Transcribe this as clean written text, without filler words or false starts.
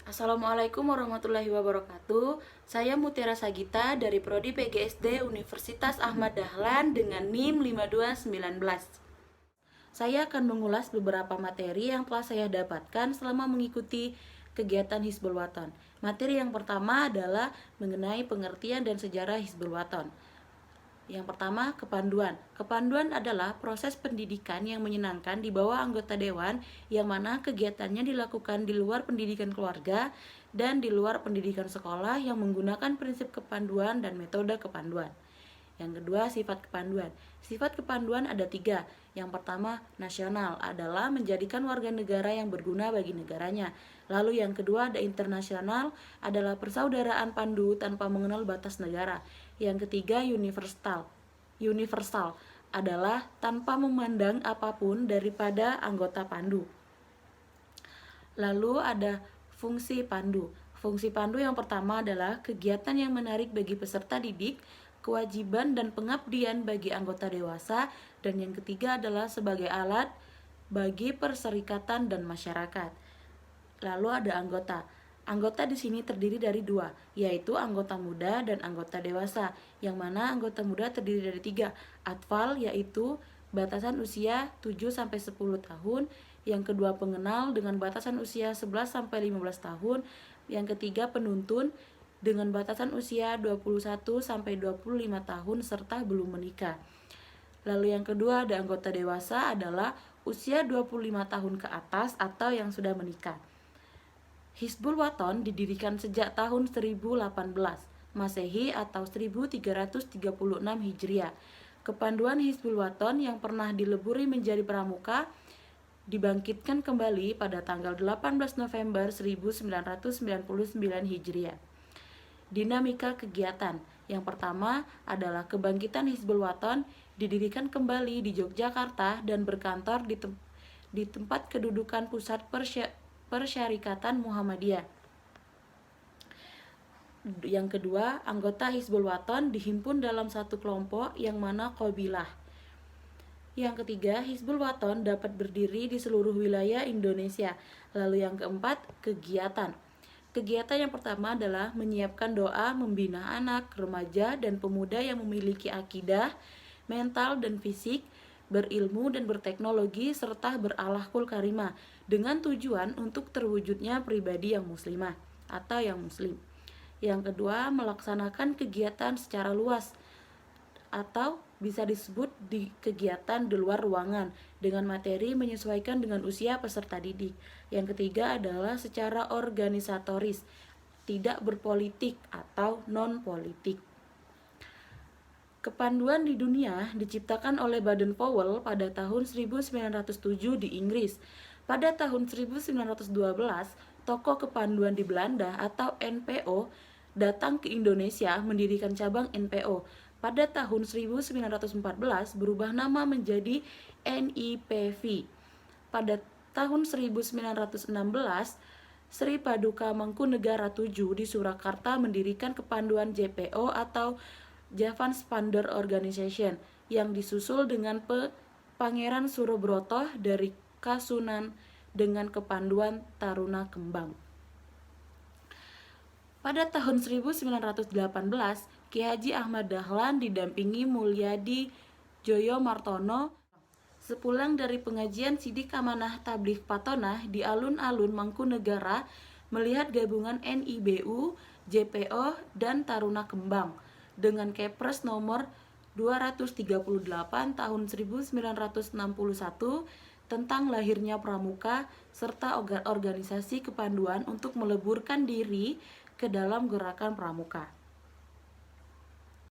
Assalamualaikum warahmatullahi wabarakatuh. Saya Mutiara Sagita dari Prodi PGSD Universitas Ahmad Dahlan dengan NIM 5219. Saya akan mengulas beberapa materi yang telah saya dapatkan selama mengikuti kegiatan Hizbul Wathan. Materi yang pertama adalah mengenai pengertian dan sejarah Hizbul Wathan. Yang pertama, kepanduan. Kepanduan adalah proses pendidikan yang menyenangkan di bawah anggota dewan yang mana kegiatannya dilakukan di luar pendidikan keluarga dan di luar pendidikan sekolah yang menggunakan prinsip kepanduan dan metode kepanduan. Yang kedua, sifat kepanduan. Sifat kepanduan ada 3. Yang pertama, nasional adalah menjadikan warga negara yang berguna bagi negaranya. Lalu yang kedua, ada internasional adalah persaudaraan pandu tanpa mengenal batas negara. Yang ketiga, universal. Universal adalah tanpa memandang apapun daripada anggota pandu. Lalu ada fungsi pandu. Fungsi pandu yang pertama adalah kegiatan yang menarik bagi peserta didik, kewajiban dan pengabdian bagi anggota dewasa, dan yang ketiga adalah sebagai alat bagi perserikatan dan masyarakat. Lalu ada anggota. Anggota di sini terdiri dari 2, yaitu anggota muda dan anggota dewasa, yang mana anggota muda terdiri dari 3. Atfal, yaitu batasan usia 7-10 tahun, yang kedua pengenal dengan batasan usia 11-15 tahun, yang ketiga penuntun dengan batasan usia 21-25 tahun serta belum menikah. Lalu yang kedua ada anggota dewasa adalah usia 25 tahun ke atas atau yang sudah menikah. Hizbul Wathan didirikan sejak tahun 1018 Masehi atau 1336 Hijriah. Kepanduan Hizbul Wathan yang pernah dileburi menjadi pramuka dibangkitkan kembali pada tanggal 18 November 1999 Hijriah. Dinamika kegiatan. Yang pertama adalah kebangkitan Hizbul Wathan didirikan kembali di Yogyakarta dan berkantor di tempat kedudukan pusat Persyarikatan Muhammadiyah. Yang kedua, anggota Hizbul Wathan dihimpun dalam satu kelompok yang mana qabilah. Yang ketiga, Hizbul Wathan dapat berdiri di seluruh wilayah Indonesia. Lalu yang keempat, kegiatan. Kegiatan yang pertama adalah menyiapkan doa, membina anak, remaja, dan pemuda yang memiliki akidah, mental, dan fisik, berilmu dan berteknologi, serta berakhlakul karimah, dengan tujuan untuk terwujudnya pribadi yang muslimah atau yang muslim. Yang kedua, melaksanakan kegiatan secara luas atau bisa disebut di kegiatan di luar ruangan dengan materi menyesuaikan dengan usia peserta didik. Yang ketiga adalah secara organisatoris, tidak berpolitik atau non-politik. Kepanduan di dunia diciptakan oleh Baden-Powell pada tahun 1907 di Inggris. Pada tahun 1912, Toko Kepanduan di Belanda atau NPO datang ke Indonesia mendirikan cabang NPO. Pada tahun 1914 berubah nama menjadi NIPV. Pada tahun 1916, Sri Paduka Mangkunegara VII di Surakarta mendirikan Kepanduan JPO atau Javan Spander Organization yang disusul dengan Pangeran Surobroto dari Kasunan dengan Kepanduan Taruna Kembang. Pada tahun 1918, Ki Haji Ahmad Dahlan didampingi Mulyadi Joyo Martono sepulang dari pengajian Sidik Amanah Tabligh Patonah di alun-alun Mangkunegara melihat gabungan NIBU, JPO, dan Taruna Kembang dengan Kepres nomor 238 tahun 1961 tentang lahirnya pramuka serta organisasi kepanduan untuk meleburkan diri ke dalam gerakan pramuka.